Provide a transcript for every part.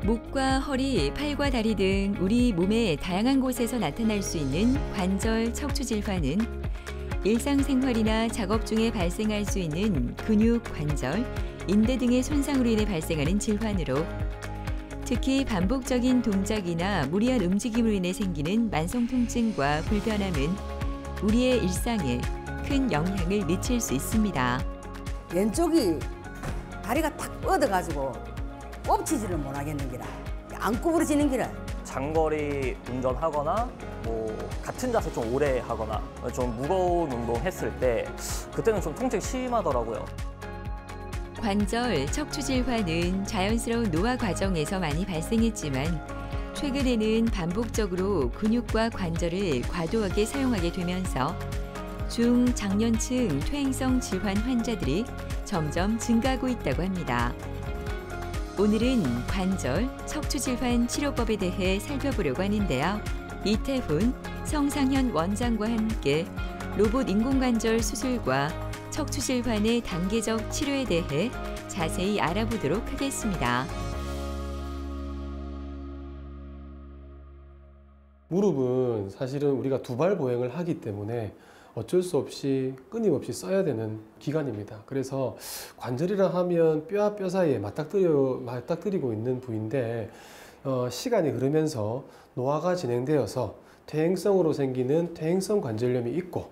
목과 허리, 팔과 다리 등 우리 몸의 다양한 곳에서 나타날 수 있는 관절 척추 질환은 일상생활이나 작업 중에 발생할 수 있는 근육, 관절, 인대 등의 손상으로 인해 발생하는 질환으로 특히 반복적인 동작이나 무리한 움직임으로 인해 생기는 만성 통증과 불편함은 우리의 일상에 큰 영향을 미칠 수 있습니다. 왼쪽이 다리가 탁 뻗어가지고 엎치지를 못하겠는 기라. 안 구부러지는 기라. 장거리 운전하거나 뭐 같은 자세 좀 오래 하거나 좀 무거운 운동 했을 때 그때는 좀 통증이 심하더라고요. 관절, 척추 질환은 자연스러운 노화 과정에서 많이 발생했지만 최근에는 반복적으로 근육과 관절을 과도하게 사용하게 되면서 중장년층 퇴행성 질환 환자들이 점점 증가하고 있다고 합니다. 오늘은 관절, 척추 질환 치료법에 대해 살펴보려고 하는데요. 이태훈, 성상현 원장과 함께 로봇 인공관절 수술과 척추 질환의 단계적 치료에 대해 자세히 알아보도록 하겠습니다. 무릎은 사실은 우리가 두발 보행을 하기 때문에 어쩔 수 없이 끊임없이 써야 되는 기관입니다. 그래서 관절이라 하면 뼈와 뼈 사이에 맞닥뜨리고 있는 부위인데 시간이 흐르면서 노화가 진행되어서 퇴행성으로 생기는 퇴행성 관절염이 있고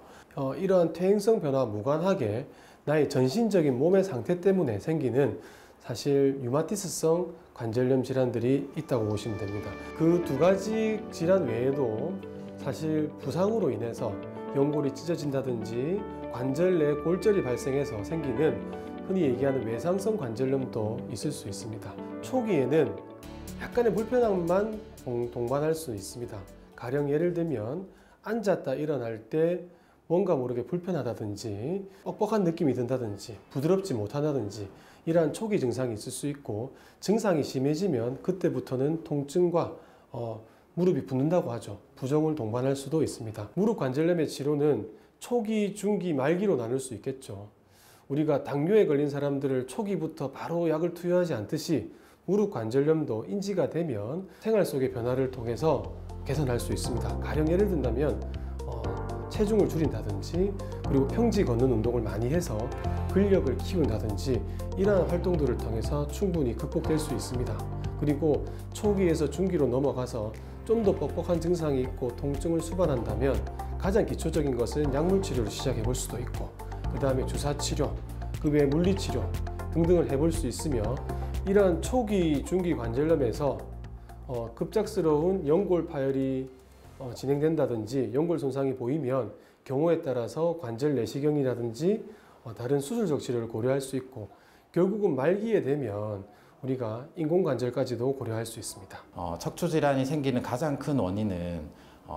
이러한 퇴행성 변화와 무관하게 나의 전신적인 몸의 상태 때문에 생기는 사실 류마티스성 관절염 질환들이 있다고 보시면 됩니다. 그 두 가지 질환 외에도 사실 부상으로 인해서 연골이 찢어진다든지 관절 내 골절이 발생해서 생기는 흔히 얘기하는 외상성 관절염도 있을 수 있습니다. 초기에는 약간의 불편함만 동반할 수 있습니다. 가령 예를 들면 앉았다 일어날 때 뭔가 모르게 불편하다든지 뻑뻑한 느낌이 든다든지 부드럽지 못하다든지 이러한 초기 증상이 있을 수 있고 증상이 심해지면 그때부터는 통증과 무릎이 붓는다고 하죠. 부종을 동반할 수도 있습니다. 무릎 관절염의 치료는 초기, 중기, 말기로 나눌 수 있겠죠. 우리가 당뇨에 걸린 사람들을 초기부터 바로 약을 투여하지 않듯이 무릎 관절염도 인지가 되면 생활 속의 변화를 통해서 개선할 수 있습니다. 가령 예를 든다면 체중을 줄인다든지 그리고 평지 걷는 운동을 많이 해서 근력을 키운다든지 이러한 활동들을 통해서 충분히 극복될 수 있습니다. 그리고 초기에서 중기로 넘어가서 좀 더 뻑뻑한 증상이 있고 통증을 수반한다면 가장 기초적인 것은 약물 치료를 시작해 볼 수도 있고 그 다음에 주사 치료, 그 외에 물리치료 등등을 해볼 수 있으며 이러한 초기, 중기 관절염에서 급작스러운 연골 파열이 진행된다든지 연골 손상이 보이면 경우에 따라서 관절 내시경이라든지 다른 수술적 치료를 고려할 수 있고 결국은 말기에 되면 우리가 인공관절까지도 고려할 수 있습니다. 척추 질환이 생기는 가장 큰 원인은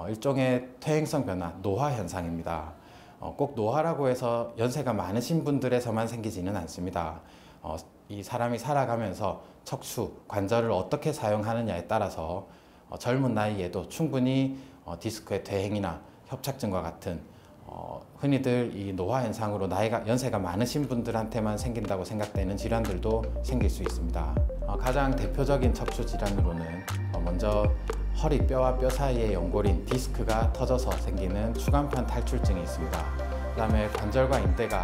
일종의 퇴행성 변화, 노화 현상입니다. 꼭 노화라고 해서 연세가 많으신 분들에서만 생기지는 않습니다. 이 사람이 살아가면서 척추, 관절을 어떻게 사용하느냐에 따라서 젊은 나이에도 충분히 디스크의 퇴행이나 협착증과 같은 흔히들 이 노화 현상으로 연세가 많으신 분들한테만 생긴다고 생각되는 질환들도 생길 수 있습니다. 가장 대표적인 척추 질환으로는 먼저 허리 뼈와 뼈 사이의 연골인 디스크가 터져서 생기는 추간판 탈출증이 있습니다. 그 다음에 관절과 인대가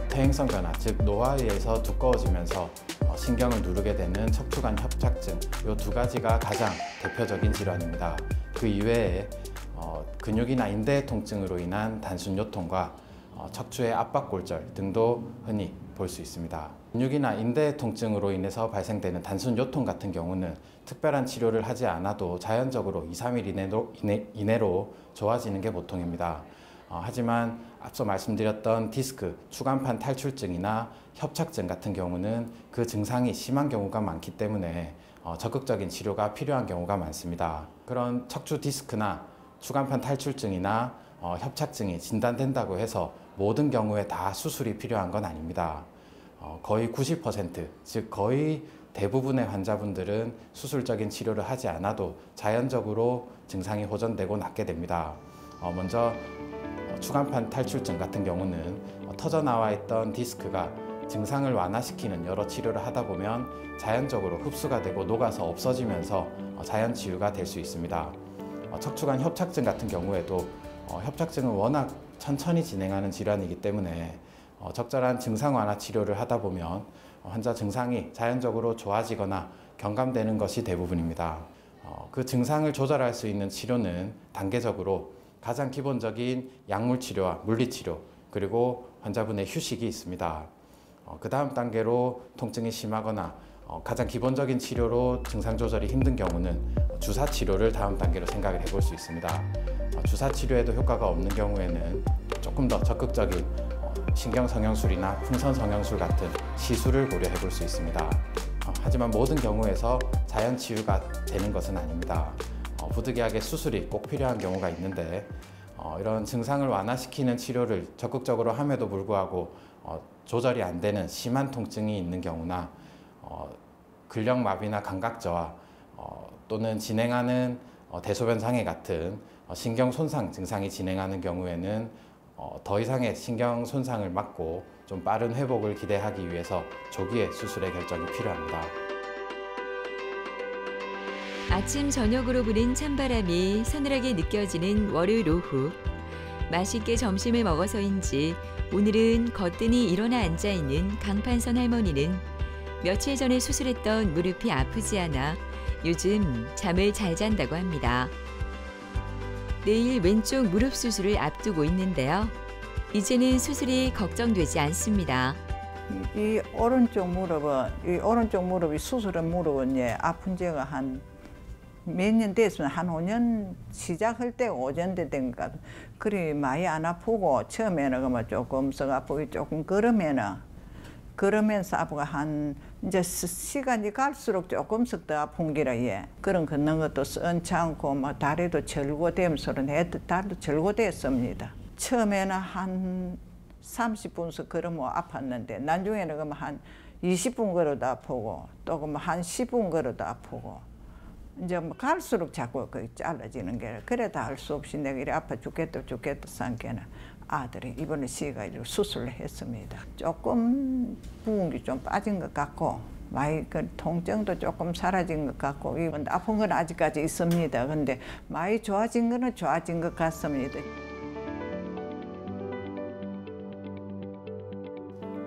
퇴행성 변화, 즉 노화에 의해서 두꺼워지면서 신경을 누르게 되는 척추관 협착증, 이 두 가지가 가장 대표적인 질환입니다. 그 이외에 근육이나 인대 통증으로 인한 단순 요통과 척추의 압박골절 등도 흔히 볼 수 있습니다. 근육이나 인대 통증으로 인해서 발생되는 단순 요통 같은 경우는 특별한 치료를 하지 않아도 자연적으로 2, 3일 이내로 좋아지는 게 보통입니다. 하지만 앞서 말씀드렸던 디스크, 추간판 탈출증이나 협착증 같은 경우는 그 증상이 심한 경우가 많기 때문에 적극적인 치료가 필요한 경우가 많습니다. 그런 척추 디스크나 추간판 탈출증이나 협착증이 진단된다고 해서 모든 경우에 다 수술이 필요한 건 아닙니다. 거의 90%, 즉 거의 대부분의 환자분들은 수술적인 치료를 하지 않아도 자연적으로 증상이 호전되고 낫게 됩니다. 먼저 추간판 탈출증 같은 경우는 터져나와 있던 디스크가 증상을 완화시키는 여러 치료를 하다 보면 자연적으로 흡수가 되고 녹아서 없어지면서 자연 치유가 될 수 있습니다. 척추관 협착증 같은 경우에도 협착증은 워낙 천천히 진행하는 질환이기 때문에 적절한 증상 완화 치료를 하다 보면 환자 증상이 자연적으로 좋아지거나 경감되는 것이 대부분입니다. 그 증상을 조절할 수 있는 치료는 단계적으로 가장 기본적인 약물 치료와 물리 치료, 그리고 환자분의 휴식이 있습니다. 그 다음 단계로 통증이 심하거나 가장 기본적인 치료로 증상 조절이 힘든 경우는 주사 치료를 다음 단계로 생각을 해볼 수 있습니다. 주사 치료에도 효과가 없는 경우에는 조금 더 적극적인 신경 성형술이나 풍선 성형술 같은 시술을 고려해 볼 수 있습니다. 하지만 모든 경우에서 자연 치유가 되는 것은 아닙니다. 부득이하게 수술이 꼭 필요한 경우가 있는데 이런 증상을 완화시키는 치료를 적극적으로 함에도 불구하고 조절이 안 되는 심한 통증이 있는 경우나 근력마비나 감각저하 또는 진행하는 대소변 장애 같은 신경 손상 증상이 진행하는 경우에는 더 이상의 신경 손상을 막고 좀 빠른 회복을 기대하기 위해서 조기에 수술의 결정이 필요합니다. 아침 저녁으로 부는 찬바람이 서늘하게 느껴지는 월요일 오후. 맛있게 점심을 먹어서인지 오늘은 거뜬히 일어나 앉아있는 강판선 할머니는 며칠 전에 수술했던 무릎이 아프지 않아 요즘 잠을 잘 잔다고 합니다. 내일 왼쪽 무릎 수술을 앞두고 있는데요. 이제는 수술이 걱정되지 않습니다. 이 오른쪽 무릎이 수술한 무릎은 아픈 지가 한 몇 년 됐으면 한 5년 시작할 때 5년 된 것 같아요. 그리 많이 안 아프고 처음에는 조금씩 아프고 조금 걸으면서 아프고 한 이제 시간이 갈수록 조금씩 더 아픈 기라 그런 걷는 것도 선찮고 다리도 절고되면서 다리도 절고됐습니다. 처음에는 한 30분씩 걸으면 아팠는데 나중에는 그러면 한 20분 걸어도 아프고 또 한 10분 걸어도 아프고 이제 갈수록 자꾸 잘라지는 게 그래도 할 수 없이 내가 이래 아파 죽겠다 산게는 아들이 이번에 시가지고 수술을 했습니다. 조금 부은 게 좀 빠진 것 같고 많이 그 통증도 조금 사라진 것 같고 이건 아픈 건 아직까지 있습니다. 근데 많이 좋아진 거는 좋아진 것 같습니다.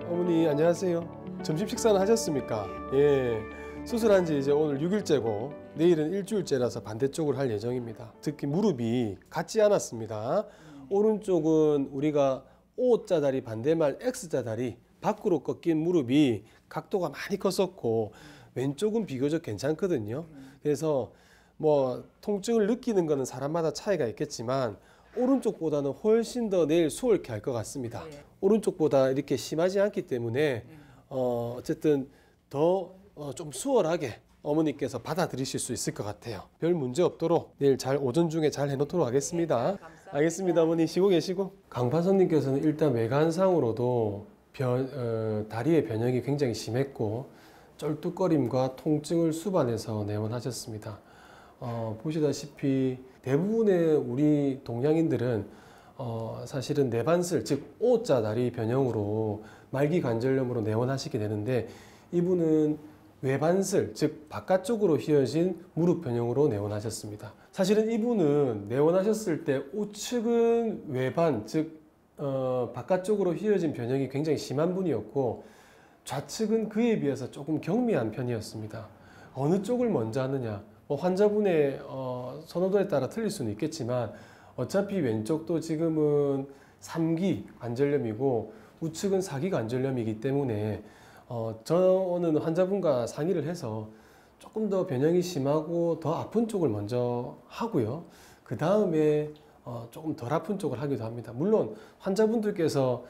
어머니 안녕하세요. 점심 식사는 하셨습니까? 예. 수술한 지 이제 오늘 6일째고 내일은 일주일째라서 반대쪽을 할 예정입니다. 특히 무릎이 같지 않았습니다. 오른쪽은 우리가 O자 다리 반대말 X자 다리 밖으로 꺾인 무릎이 각도가 많이 컸었고 왼쪽은 비교적 괜찮거든요. 그래서 통증을 느끼는 거는 사람마다 차이가 있겠지만 오른쪽보다는 훨씬 더 내일 수월케 할 것 같습니다. 오른쪽보다 이렇게 심하지 않기 때문에 어쨌든 더 좀 수월하게 어머니께서 받아들이실 수 있을 것 같아요. 별 문제 없도록 내일 오전 중에 잘 해놓도록 하겠습니다. 네, 알겠습니다. 어머니 쉬고 계시고. 강판선님께서는 일단 외관상으로도 다리의 변형이 굉장히 심했고 쩔뚝거림과 통증을 수반해서 내원하셨습니다. 보시다시피 대부분의 우리 동양인들은 사실은 내반슬 즉 O자 다리 변형으로 말기 관절염으로 내원하시게 되는데 이분은 외반슬 즉 바깥쪽으로 휘어진 무릎 변형으로 내원하셨습니다. 사실은 이분은 내원하셨을 때 우측은 외반 즉 바깥쪽으로 휘어진 변형이 굉장히 심한 분이었고 좌측은 그에 비해서 조금 경미한 편이었습니다. 어느 쪽을 먼저 하느냐 환자분의 선호도에 따라 틀릴 수는 있겠지만 어차피 왼쪽도 지금은 3기 관절염이고 우측은 4기 관절염이기 때문에 저는 환자분과 상의를 해서 조금 더 변형이 심하고 더 아픈 쪽을 먼저 하고요. 그 다음에 조금 덜 아픈 쪽을 하기도 합니다. 물론 환자분들께서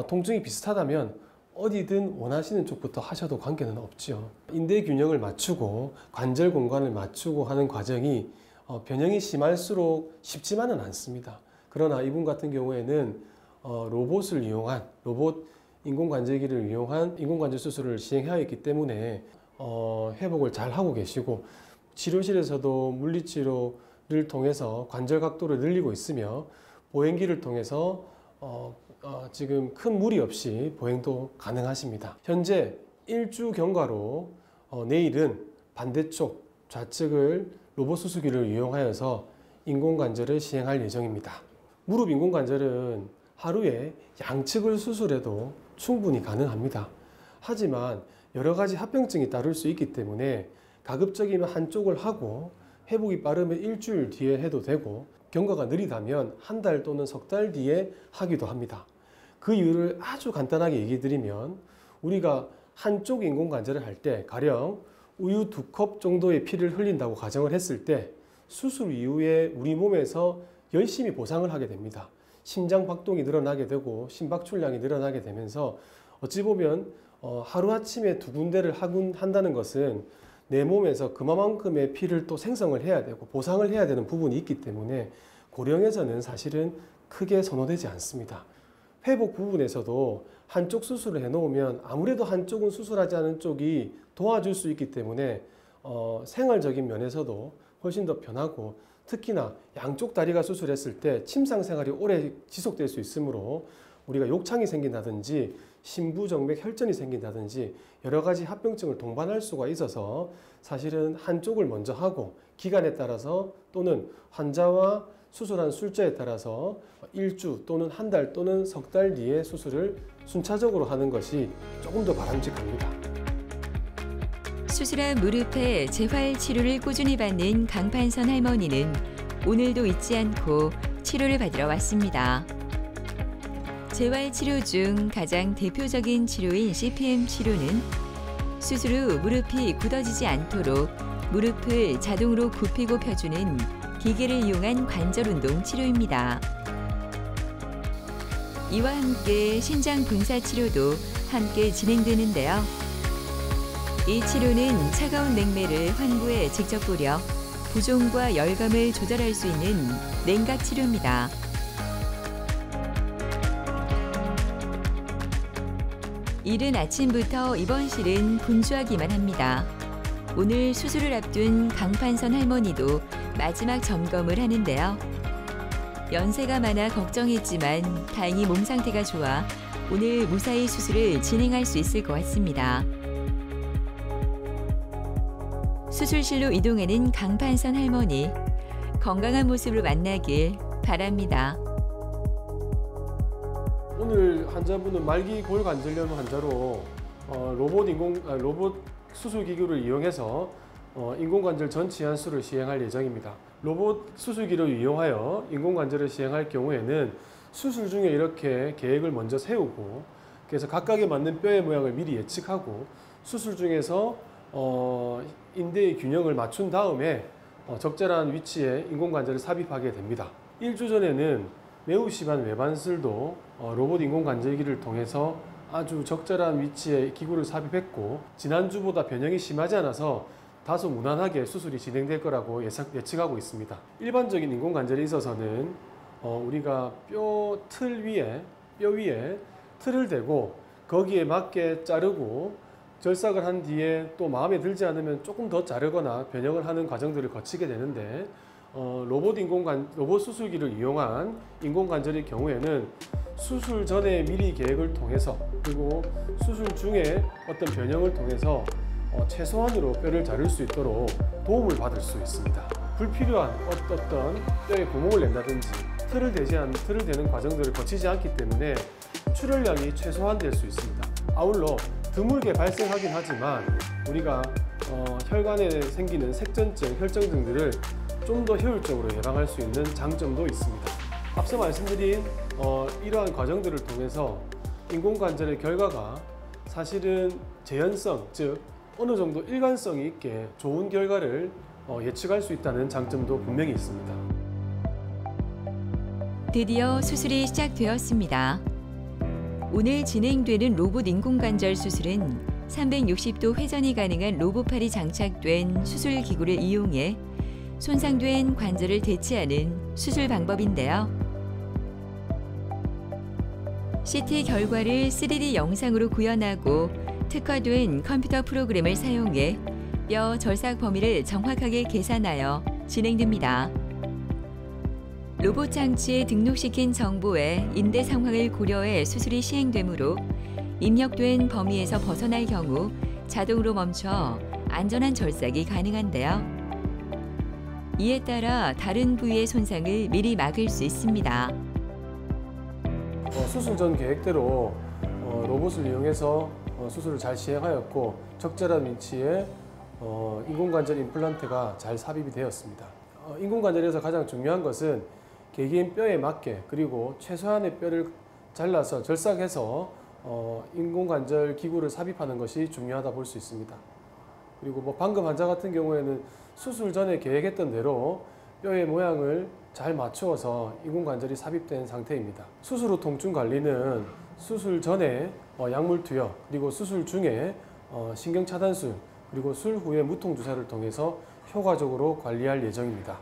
통증이 비슷하다면 어디든 원하시는 쪽부터 하셔도 관계는 없죠. 인대 균형을 맞추고 관절 공간을 맞추고 하는 과정이 변형이 심할수록 쉽지만은 않습니다. 그러나 이분 같은 경우에는 로봇을 이용한 인공관절기를 이용한 인공관절 수술을 시행하였기 때문에 회복을 잘 하고 계시고 치료실에서도 물리치료를 통해서 관절 각도를 늘리고 있으며 보행기를 통해서 지금 큰 무리 없이 보행도 가능하십니다. 현재 일주 경과로 내일은 반대쪽 좌측을 로봇 수술기를 이용하여서 인공관절을 시행할 예정입니다. 무릎 인공관절은 하루에 양측을 수술해도 충분히 가능합니다. 하지만 여러 가지 합병증이 따를 수 있기 때문에 가급적이면 한쪽을 하고 회복이 빠르면 일주일 뒤에 해도 되고 경과가 느리다면 한 달 또는 석 달 뒤에 하기도 합니다. 그 이유를 아주 간단하게 얘기 드리면 우리가 한쪽 인공관절을 할 때 가령 우유 2컵 정도의 피를 흘린다고 가정을 했을 때 수술 이후에 우리 몸에서 열심히 보상을 하게 됩니다. 심장 박동이 늘어나게 되고 심박출량이 늘어나게 되면서 어찌 보면 하루아침에 2군데를 한다는 것은 내 몸에서 그만큼의 피를 또 생성을 해야 되고 보상을 해야 되는 부분이 있기 때문에 고령에서는 사실은 크게 선호되지 않습니다. 회복 부분에서도 한쪽 수술을 해놓으면 아무래도 한쪽은 수술하지 않은 쪽이 도와줄 수 있기 때문에 생활적인 면에서도 훨씬 더 편하고 특히나 양쪽 다리가 수술했을 때 침상 생활이 오래 지속될 수 있으므로 우리가 욕창이 생긴다든지 심부정맥 혈전이 생긴다든지 여러 가지 합병증을 동반할 수가 있어서 사실은 한쪽을 먼저 하고 기간에 따라서 또는 환자와 수술한 술자에 따라서 일주 또는 한 달 또는 석 달 뒤에 수술을 순차적으로 하는 것이 조금 더 바람직합니다. 수술한 무릎의 재활 치료를 꾸준히 받는 강판선 할머니는 오늘도 잊지 않고 치료를 받으러 왔습니다. 재활 치료 중 가장 대표적인 치료인 CPM 치료는 수술 후 무릎이 굳어지지 않도록 무릎을 자동으로 굽히고 펴주는 기계를 이용한 관절 운동 치료입니다. 이와 함께 신장 분사 치료도 함께 진행되는데요. 이 치료는 차가운 냉매를 환부에 직접 뿌려 부종과 열감을 조절할 수 있는 냉각 치료입니다. 이른 아침부터 입원실은 분주하기만 합니다. 오늘 수술을 앞둔 강판선 할머니도 마지막 점검을 하는데요. 연세가 많아 걱정했지만 다행히 몸 상태가 좋아 오늘 무사히 수술을 진행할 수 있을 것 같습니다. 수술실로 이동하는 강판선 할머니, 건강한 모습으로 만나길 바랍니다. 오늘 환자분은 말기 골관절염 환자로 로봇 수술 기구를 이용해서 인공관절 전 치환술을 시행할 예정입니다. 로봇 수술기를 이용하여 인공관절을 시행할 경우에는 수술 중에 이렇게 계획을 먼저 세우고 그래서 각각에 맞는 뼈의 모양을 미리 예측하고 수술 중에서 인대의 균형을 맞춘 다음에 적절한 위치에 인공관절을 삽입하게 됩니다. 일주 전에는 매우 심한 외반술도 로봇 인공관절기를 통해서 아주 적절한 위치에 기구를 삽입했고 지난주보다 변형이 심하지 않아서 다소 무난하게 수술이 진행될 거라고 예측하고 있습니다. 일반적인 인공관절에 있어서는 우리가 뼈 위에 틀을 대고 거기에 맞게 자르고 절삭을 한 뒤에 또 마음에 들지 않으면 조금 더 자르거나 변형을 하는 과정들을 거치게 되는데 로봇 수술기를 이용한 인공관절의 경우에는 수술 전에 미리 계획을 통해서 그리고 수술 중에 어떤 변형을 통해서 최소한으로 뼈를 자를 수 있도록 도움을 받을 수 있습니다. 불필요한 어떤 뼈에 구멍을 낸다든지 틀을 대는 과정들을 거치지 않기 때문에 출혈량이 최소화될 수 있습니다. 아울러 드물게 발생하긴 하지만 우리가 혈관에 생기는 색전증, 혈증 등들을 좀 더 효율적으로 예방할 수 있는 장점도 있습니다. 앞서 말씀드린 이러한 과정들을 통해서 인공관절의 결과가 사실은 재현성, 즉 어느 정도 일관성이 있게 좋은 결과를 예측할 수 있다는 장점도 분명히 있습니다. 드디어 수술이 시작되었습니다. 오늘 진행되는 로봇 인공관절 수술은 360도 회전이 가능한 로봇팔이 장착된 수술 기구를 이용해 손상된 관절을 대체하는 수술 방법인데요. CT 결과를 3D 영상으로 구현하고 특화된 컴퓨터 프로그램을 사용해 뼈 절삭 범위를 정확하게 계산하여 진행됩니다. 로봇 장치에 등록시킨 정보에 인대 상황을 고려해 수술이 시행되므로 입력된 범위에서 벗어날 경우 자동으로 멈춰 안전한 절삭이 가능한데요. 이에 따라 다른 부위의 손상을 미리 막을 수 있습니다. 수술 전 계획대로 로봇을 이용해서 수술을 잘 시행하였고 적절한 위치에 인공관절 임플란트가 잘 삽입이 되었습니다. 인공관절에서 가장 중요한 것은 개개인 뼈에 맞게 그리고 최소한의 뼈를 잘라서 절삭해서 인공관절 기구를 삽입하는 것이 중요하다 볼 수 있습니다. 그리고 뭐 방금 환자 같은 경우에는 수술 전에 계획했던 대로 뼈의 모양을 잘 맞추어서 인공관절이 삽입된 상태입니다. 수술 후 통증 관리는 수술 전에 약물 투여, 그리고 수술 중에 신경차단술, 그리고 술 후에 무통주사를 통해서 효과적으로 관리할 예정입니다.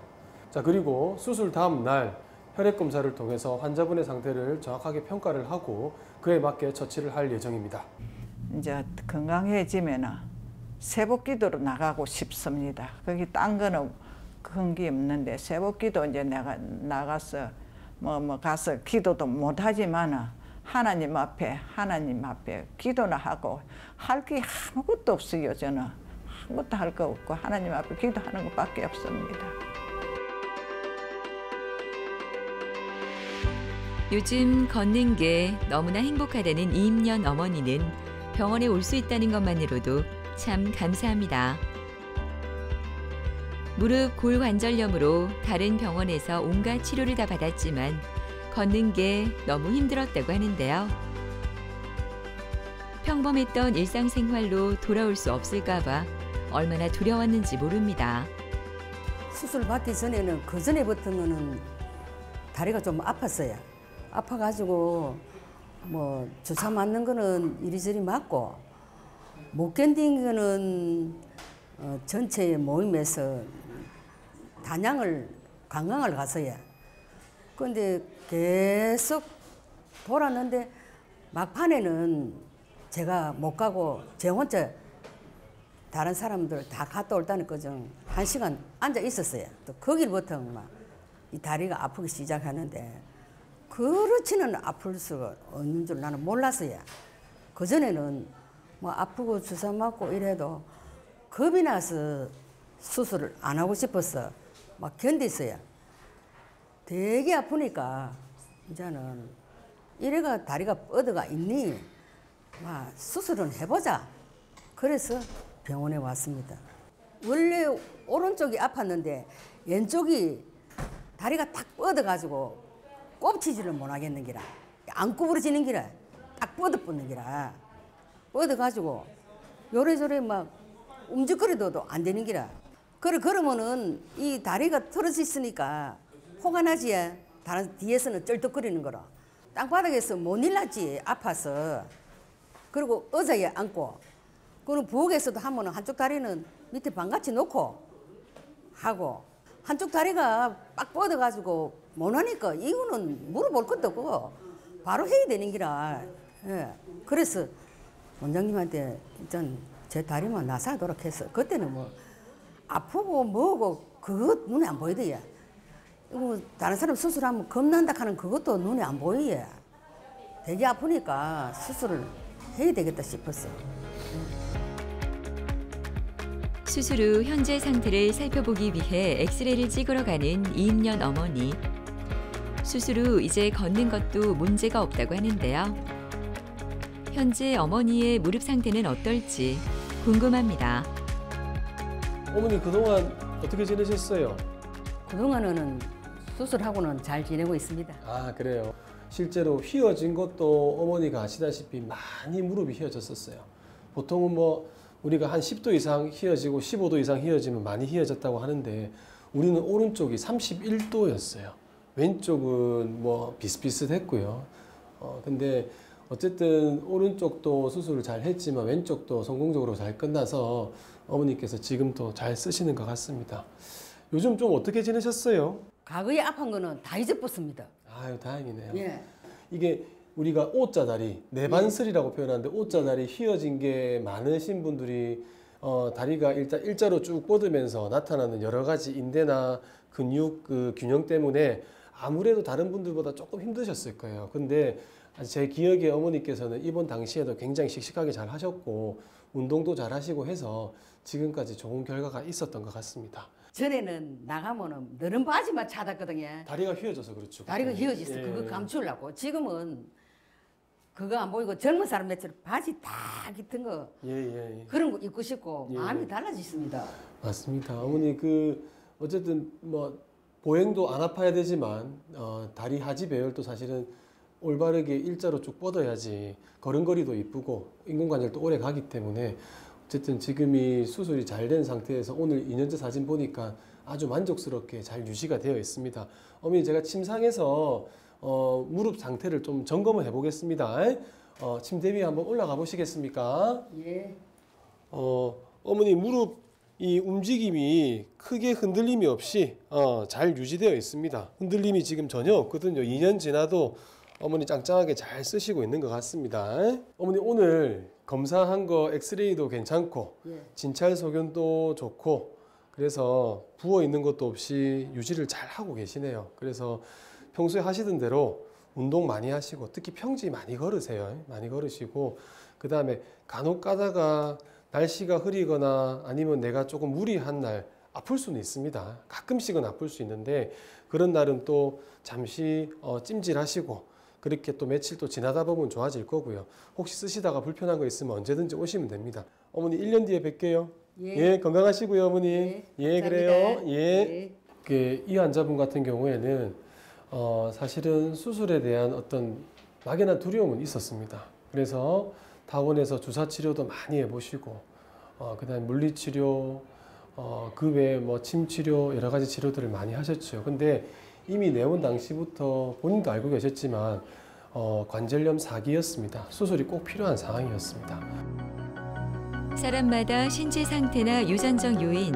자, 그리고 수술 다음 날 혈액검사를 통해서 환자분의 상태를 정확하게 평가를 하고 그에 맞게 처치를 할 예정입니다. 이제 건강해지면은 세복기도로 나가고 싶습니다. 거기 딴 거는 큰 게 없는데 세복기도 이제 내가 나가서 가서 기도도 못 하지만은 하나님 앞에 기도나 하고 할 게 아무것도 없어요. 저는 아무것도 할 거 없고 하나님 앞에 기도하는 것밖에 없습니다. 요즘 걷는 게 너무나 행복하다는 이임년 어머니는 병원에 올 수 있다는 것만으로도 참 감사합니다. 무릎 골관절염으로 다른 병원에서 온갖 치료를 다 받았지만 걷는 게 너무 힘들었다고 하는데요. 평범했던 일상생활로 돌아올 수 없을까 봐 얼마나 두려웠는지 모릅니다. 수술 받기 전에는 그 전에부터는 다리가 좀 아팠어요. 아파가지고 뭐 주사 맞는 거는 이리저리 맞고 못 견딘 거는 전체 모임에서 관광을 갔어요. 그런데 계속 돌았는데 막판에는 제가 못 가고 제 혼자 다른 사람들 다 갔다 올다는 거죠. 1시간 앉아 있었어요. 또 거기부터 막 이 다리가 아프기 시작하는데 그렇지는 아플 수가 없는 줄 나는 몰랐어요. 그전에는 뭐 아프고 주사 맞고 이래도 겁이 나서 수술을 안 하고 싶어서 막 견뎠어요. 되게 아프니까 이제는 이래가 다리가 뻗어가 있니? 막 수술은 해보자. 그래서 병원에 왔습니다. 원래 오른쪽이 아팠는데 왼쪽이 다리가 탁 뻗어가지고 꼽치지를 못하겠는 기라. 안 구부러지는 기라. 딱 뻗어붙는 기라. 뻗어가지고 요래저래 막 움직거려도 안 되는 기라. 그러면은 이 다리가 틀어져 있으니까 호가 나지. 다른 뒤에서는 쩔뚝거리는 거라. 땅바닥에서 못 일났지. 아파서. 그리고 의자에 앉고. 그리고 부엌에서도 하면은 한쪽 다리는 밑에 방같이 놓고 하고 한쪽 다리가 빡 뻗어가지고 못하니까 이거는 물어볼 것도 없고 바로 해야 되는 기라. 예. 그래서 원장님한테 일단 제 다리만 나사도록 했어. 그때는 뭐 아프고 뭐고 그것 눈에 안 보이더야. 이거 다른 사람 수술하면 겁난다 하는 그것도 눈에 안 보이예. 되게 아프니까 수술을 해야 되겠다 싶었어. 수술 후 현재 상태를 살펴보기 위해 엑스레이를 찍으러 가는 이임년 어머니. 수술 후 이제 걷는 것도 문제가 없다고 하는데요. 현재 어머니의 무릎 상태는 어떨지 궁금합니다. 어머니 그동안 어떻게 지내셨어요? 그동안은 수술하고는 잘 지내고 있습니다. 아, 그래요. 실제로 휘어진 것도 어머니가 아시다시피 많이 무릎이 휘어졌었어요. 보통은 뭐 우리가 한 10도 이상 휘어지고 15도 이상 휘어지면 많이 휘어졌다고 하는데 우리는 오른쪽이 31도였어요. 왼쪽은 뭐 비슷비슷했고요. 근데 어쨌든 오른쪽도 수술을 잘 했지만 왼쪽도 성공적으로 잘 끝나서 어머니께서 지금도 잘 쓰시는 것 같습니다. 요즘 좀 어떻게 지내셨어요? 과거에 아픈 거는 다 잊어버렸습니다. 아유, 다행이네요. 예. 이게 우리가 O자다리, 내반슬이라고 표현하는데 O자다리 휘어진 게 많으신 분들이 다리가 일자로 쭉 뻗으면서 나타나는 여러 가지 인대나 근육 그 균형 때문에 아무래도 다른 분들보다 조금 힘드셨을 거예요. 근데 제 기억에 어머니께서는 입원 당시에도 굉장히 씩씩하게 잘 하셨고 운동도 잘 하시고 해서 지금까지 좋은 결과가 있었던 것 같습니다. 전에는 나가면은 너른 바지만 차았거든요. 다리가 휘어져서 그렇죠. 다리가 휘어졌어. 예. 그거 감추려고. 지금은 그거 안 보이고 젊은 사람들처럼 바지 딱 깃든 거 예. 그런 거 입고 싶고 예. 마음이 달라졌습니다. 맞습니다. 어머니 어쨌든 뭐 보행도 안 아파야 되지만 다리 하지 배열도 사실은 올바르게 일자로 쭉 뻗어야지 걸음걸이도 이쁘고 인공관절도 오래 가기 때문에 어쨌든 지금 이 수술이 잘 된 상태에서 오늘 2년째 사진 보니까 아주 만족스럽게 잘 유지가 되어 있습니다. 어머니 제가 침상에서 무릎 상태를 좀 점검을 해보겠습니다. 침대 위에 한번 올라가 보시겠습니까? 예. 어머니 무릎 이 움직임이 크게 흔들림이 없이 잘 유지되어 있습니다. 흔들림이 지금 전혀 없거든요. 2년 지나도 어머니 짱짱하게 잘 쓰시고 있는 것 같습니다. 어머니 오늘 검사한 거 엑스레이도 괜찮고 예. 진찰 소견도 좋고 그래서 부어 있는 것도 없이 유지를 잘 하고 계시네요. 그래서 평소에 하시던 대로 운동 많이 하시고 특히 평지 많이 걸으세요. 많이 걸으시고 그 다음에 간혹 가다가 날씨가 흐리거나 아니면 내가 조금 무리한 날 아플 수는 있습니다. 가끔씩은 아플 수 있는데 그런 날은 또 잠시 찜질하시고 그렇게 또 며칠 또 지나다 보면 좋아질 거고요. 혹시 쓰시다가 불편한 거 있으면 언제든지 오시면 됩니다. 어머니 1년 뒤에 뵐게요. 예, 건강하시고요, 어머니. 예, 그래요. 예. 이 환자분 같은 경우에는 사실은 수술에 대한 어떤 막연한 두려움은 있었습니다. 그래서 타원에서 주사 치료도 많이 해보시고, 그다음에 물리치료, 그 외에 뭐 침 치료 여러 가지 치료들을 많이 하셨죠. 근데 이미 내원 당시부터 본인도 알고 계셨지만 관절염 4기였습니다. 수술이 꼭 필요한 상황이었습니다. 사람마다 신체 상태나 유전적 요인,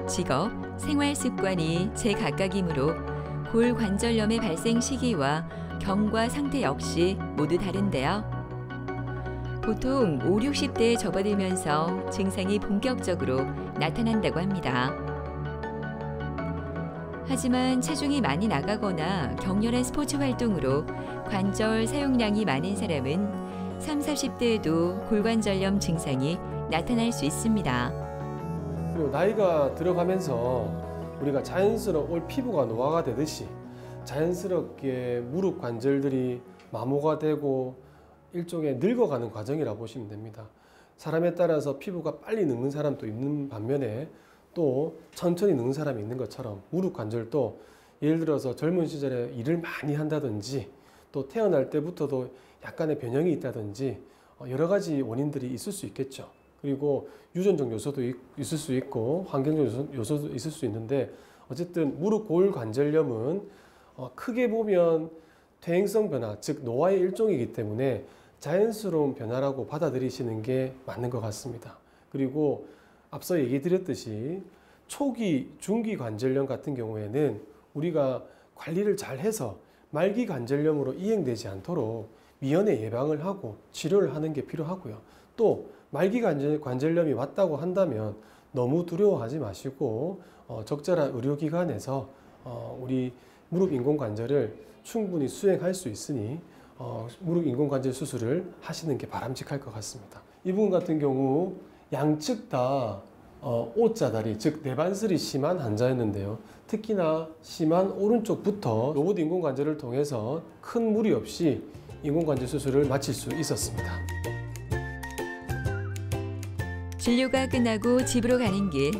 직업, 생활 습관이 제각각이므로 골관절염의 발생 시기와 경과 상태 역시 모두 다른데요. 보통 5, 60대에 접어들면서 증상이 본격적으로 나타난다고 합니다. 하지만 체중이 많이 나가거나 격렬한 스포츠 활동으로 관절 사용량이 많은 사람은 30, 40대에도 골관절염 증상이 나타날 수 있습니다. 그리고 나이가 들어가면서 우리가 자연스러운 피부가 노화가 되듯이 자연스럽게 무릎 관절들이 마모가 되고 일종의 늙어가는 과정이라고 보시면 됩니다. 사람에 따라서 피부가 빨리 늙는 사람도 있는 반면에 또 천천히 늙는 사람이 있는 것처럼 무릎 관절도 예를 들어서 젊은 시절에 일을 많이 한다든지 또 태어날 때부터도 약간의 변형이 있다든지 여러 가지 원인들이 있을 수 있겠죠. 그리고 유전적 요소도 있을 수 있고 환경적 요소도 있을 수 있는데 어쨌든 무릎 골관절염은 크게 보면 퇴행성 변화, 즉 노화의 일종이기 때문에 자연스러운 변화라고 받아들이시는 게 맞는 것 같습니다. 그리고 앞서 얘기 드렸듯이 초기, 중기 관절염 같은 경우에는 우리가 관리를 잘 해서 말기 관절염으로 이행되지 않도록 미연에 예방을 하고 치료를 하는 게 필요하고요. 또 말기 관절염이 왔다고 한다면 너무 두려워하지 마시고 적절한 의료기관에서 우리 무릎 인공관절을 충분히 수행할 수 있으니 무릎 인공관절 수술을 하시는 게 바람직할 것 같습니다. 이분 같은 경우 양측 다 O자다리, 즉 내반슬이 심한 환자였는데요. 특히나 심한 오른쪽부터 로봇 인공관절을 통해서 큰 무리 없이 인공관절 수술을 마칠 수 있었습니다. 진료가 끝나고 집으로 가는 길.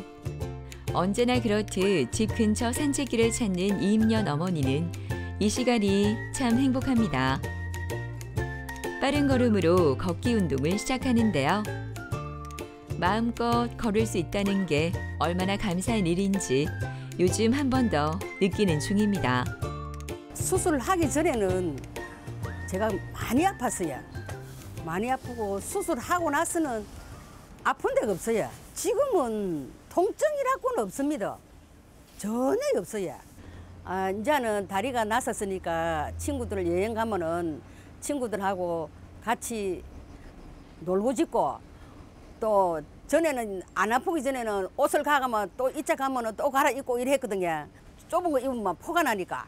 언제나 그렇듯 집 근처 산책길을 찾는 이임년 어머니는 이 시간이 참 행복합니다. 빠른 걸음으로 걷기 운동을 시작하는데요. 마음껏 걸을 수 있다는 게 얼마나 감사한 일인지 요즘 한 번 더 느끼는 중입니다. 수술을 하기 전에는 제가 많이 아팠어요. 많이 아프고 수술하고 나서는 아픈 데가 없어요. 지금은 통증이라고는 없습니다. 전혀 없어요. 이제는 다리가 났었으니까 친구들 여행 가면은 친구들하고 같이 놀고 싶고 또 전에는 안 아프기 전에는 옷을 가가면 또 이차 가면은 또 갈아입고 이랬거든요. 좁은 거 입으면 포가 나니까.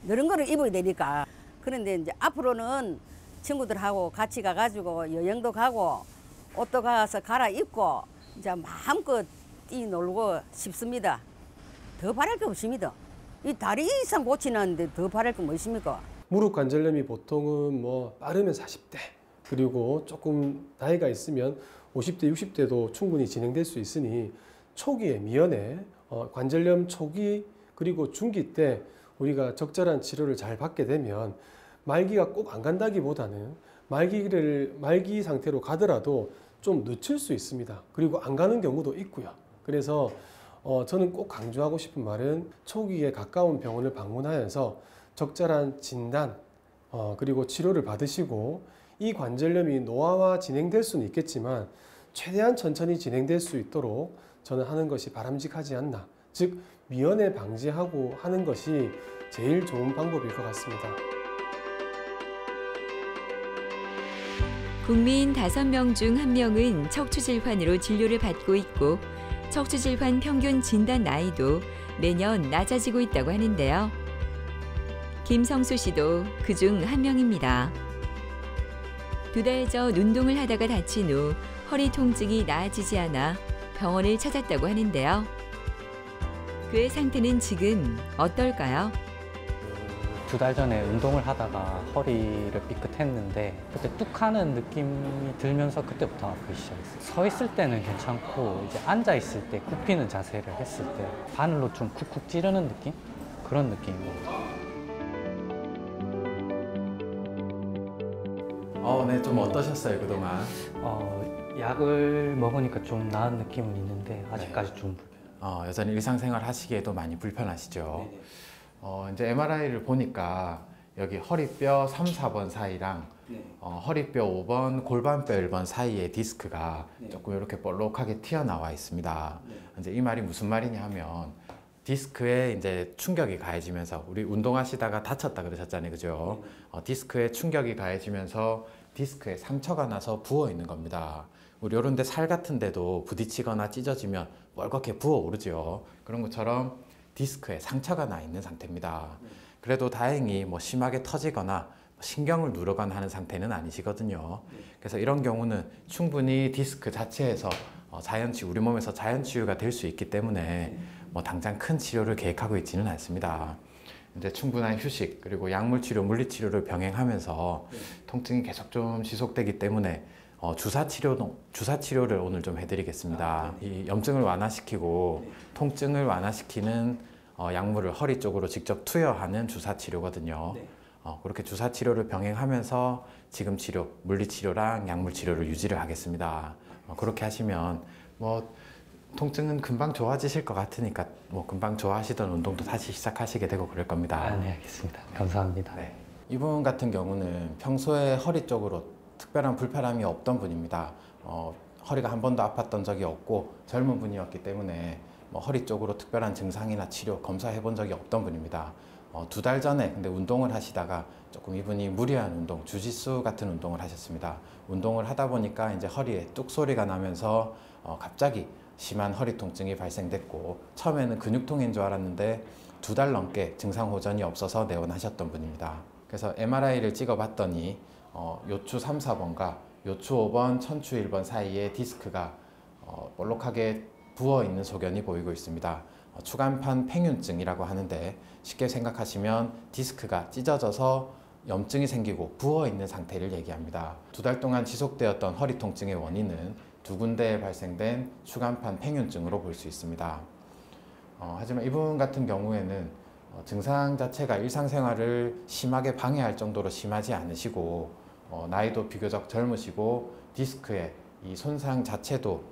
이런 거를 입어야 되니까. 그런데 이제 앞으로는 친구들하고 같이 가가지고 여행도 가고 옷도 가서 갈아입고 이제 마음껏 뛰놀고 싶습니다. 더 바랄 게 없습니다. 이 다리 이상 고치는데 더 바랄 게 뭐 있습니까? 무릎 관절염이 보통은 뭐 빠르면 40대, 그리고 조금 나이가 있으면 50대, 60대도 충분히 진행될 수 있으니 초기에 미연에 관절염 초기 그리고 중기 때 우리가 적절한 치료를 잘 받게 되면 말기가 꼭 안 간다기보다는 말기 상태로 가더라도 좀 늦출 수 있습니다. 그리고 안 가는 경우도 있고요. 그래서 저는 꼭 강조하고 싶은 말은 초기에 가까운 병원을 방문하여서 적절한 진단 그리고 치료를 받으시고, 이 관절염이 노화와 진행될 수는 있겠지만 최대한 천천히 진행될 수 있도록 저는 하는 것이 바람직하지 않나, 즉 미연에 방지하고 하는 것이 제일 좋은 방법일 것 같습니다. 국민 5명 중 1명은 척추질환으로 진료를 받고 있고 척추질환 평균 진단 나이도 매년 낮아지고 있다고 하는데요. 김성수 씨도 그중 1명입니다. 2달 전 운동을 하다가 다친 후 허리 통증이 나아지지 않아 병원을 찾았다고 하는데요. 그의 상태는 지금 어떨까요? 2달 전에 운동을 하다가 허리를 삐끗했는데 그때 뚝 하는 느낌이 들면서 그때부터 아프기 시작했어요. 서 있을 때는 괜찮고 이제 앉아 있을 때 굽히는 자세를 했을 때 바늘로 좀 쿡쿡 찌르는 느낌? 그런 느낌이고. 네, 좀 어떠셨어요 그동안? 약을 먹으니까 좀 나은 느낌은 있는데 아직까지 좀 여전히 일상생활 하시기에도 많이 불편하시죠? 이제 MRI를 보니까 여기 허리뼈 3, 4번 사이랑 허리뼈 5번, 골반뼈 1번 사이에 디스크가 조금 이렇게 볼록하게 튀어나와 있습니다. 이제 이 말이 무슨 말이냐 하면 디스크에 이제 충격이 가해지면서, 우리 운동하시다가 다쳤다 그러셨잖아요, 그죠? 디스크에 충격이 가해지면서 디스크에 상처가 나서 부어 있는 겁니다. 우리 이런 데 살 같은 데도 부딪히거나 찢어지면 멀겋게 부어오르죠. 그런 것처럼 디스크에 상처가 나 있는 상태입니다. 그래도 다행히 뭐 심하게 터지거나 신경을 누르거나 하는 상태는 아니시거든요. 그래서 이런 경우는 충분히 디스크 자체에서 우리 몸에서 자연 치유가 될 수 있기 때문에 뭐 당장 큰 치료를 계획하고 있지는 않습니다. 이제 충분한 휴식 그리고 약물 치료, 물리 치료를 병행하면서 통증이 계속 좀 지속되기 때문에 주사 치료를 오늘 좀 해드리겠습니다. 이 염증을 완화시키고 통증을 완화시키는 약물을 허리 쪽으로 직접 투여하는 주사 치료거든요. 그렇게 주사 치료를 병행하면서 지금 치료, 물리 치료랑 약물 치료를 유지를 하겠습니다. 그렇게 하시면 뭐 통증은 금방 좋아지실 것 같으니까 뭐 금방 좋아하시던 운동도 다시 시작하시게 되고 그럴 겁니다. 네, 알겠습니다. 감사합니다. 네. 이분 같은 경우는 평소에 허리 쪽으로 특별한 불편함이 없던 분입니다. 허리가 한 번도 아팠던 적이 없고 젊은 분이었기 때문에 뭐 허리 쪽으로 특별한 증상이나 치료, 검사해 본 적이 없던 분입니다. 2달 전에 근데 운동을 하시다가 조금 이분이 무리한 운동, 주짓수 같은 운동을 하셨습니다. 운동을 하다 보니까 이제 허리에 뚝 소리가 나면서 갑자기 심한 허리 통증이 발생됐고, 처음에는 근육통인 줄 알았는데 2달 넘게 증상 호전이 없어서 내원하셨던 분입니다. 그래서 MRI를 찍어봤더니 요추 3, 4번과 요추 5번, 천추 1번 사이에 디스크가 볼록하게 부어있는 소견이 보이고 있습니다. 추간판 팽윤증이라고 하는데, 쉽게 생각하시면 디스크가 찢어져서 염증이 생기고 부어있는 상태를 얘기합니다. 2달 동안 지속되었던 허리 통증의 원인은 2군데에 발생된 추간판 팽윤증으로 볼 수 있습니다. 하지만 이분 같은 경우에는 증상 자체가 일상생활을 심하게 방해할 정도로 심하지 않으시고 나이도 비교적 젊으시고 디스크의 이 손상 자체도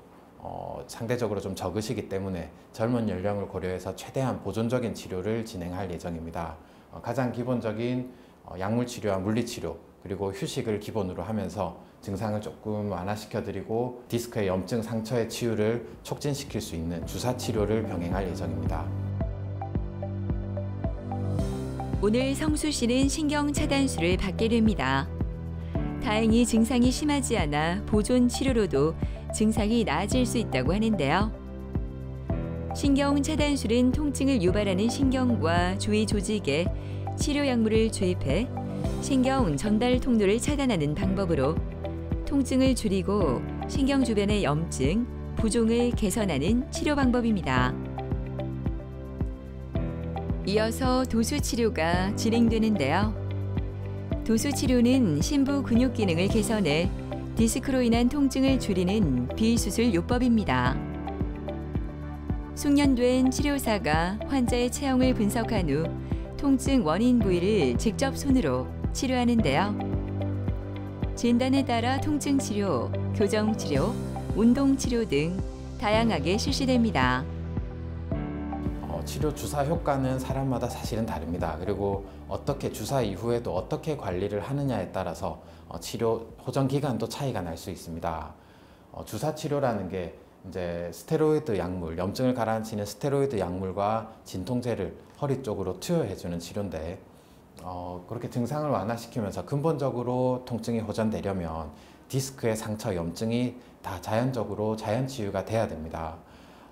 상대적으로 좀 적으시기 때문에 젊은 연령을 고려해서 최대한 보존적인 치료를 진행할 예정입니다. 가장 기본적인 약물 치료와 물리 치료 그리고 휴식을 기본으로 하면서 증상을 조금 완화시켜드리고 디스크의 염증 상처의 치유를 촉진시킬 수 있는 주사 치료를 병행할 예정입니다. 오늘 성수 씨는 신경 차단술을 받게 됩니다. 다행히 증상이 심하지 않아 보존 치료로도 증상이 나아질 수 있다고 하는데요. 신경 차단술은 통증을 유발하는 신경과 주위 조직에 치료 약물을 주입해 신경 전달 통로를 차단하는 방법으로 통증을 줄이고 신경 주변의 염증, 부종을 개선하는 치료 방법입니다. 이어서 도수 치료가 진행되는데요. 도수 치료는 심부 근육 기능을 개선해 디스크로 인한 통증을 줄이는 비수술 요법입니다. 숙련된 치료사가 환자의 체형을 분석한 후 통증 원인 부위를 직접 손으로 치료하는데요. 진단에 따라 통증 치료, 교정 치료, 운동 치료 등 다양하게 실시됩니다. 치료 주사 효과는 사람마다 사실은 다릅니다. 그리고 어떻게 주사 이후에도 어떻게 관리를 하느냐에 따라서 치료 호전 기간도 차이가 날 수 있습니다. 주사 치료라는 게 이제 스테로이드 약물, 염증을 가라앉히는 스테로이드 약물과 진통제를 허리 쪽으로 투여해주는 치료인데 그렇게 증상을 완화시키면서 근본적으로 통증이 호전되려면 디스크의 상처, 염증이 다 자연적으로 자연 치유가 돼야 됩니다.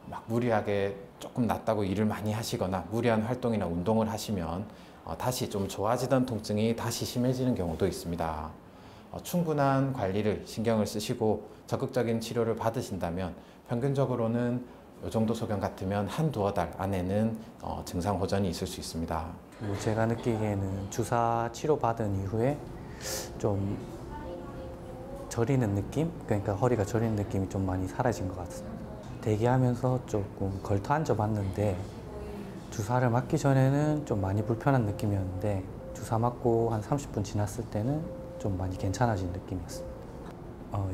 막 무리하게 조금 낫다고 일을 많이 하시거나 무리한 활동이나 운동을 하시면 다시 좀 좋아지던 통증이 다시 심해지는 경우도 있습니다. 충분한 관리를 신경을 쓰시고 적극적인 치료를 받으신다면 평균적으로는 이 정도 소견 같으면 한두어 달 안에는 증상 호전이 있을 수 있습니다. 제가 느끼기에는 주사 치료 받은 이후에 좀 저리는 느낌? 그러니까 허리가 저리는 느낌이 좀 많이 사라진 것 같습니다. 대기하면서 조금 걸터 앉아봤는데 주사를 맞기 전에는 좀 많이 불편한 느낌이었는데 주사 맞고 한 30분 지났을 때는 좀 많이 괜찮아진 느낌이었습니다.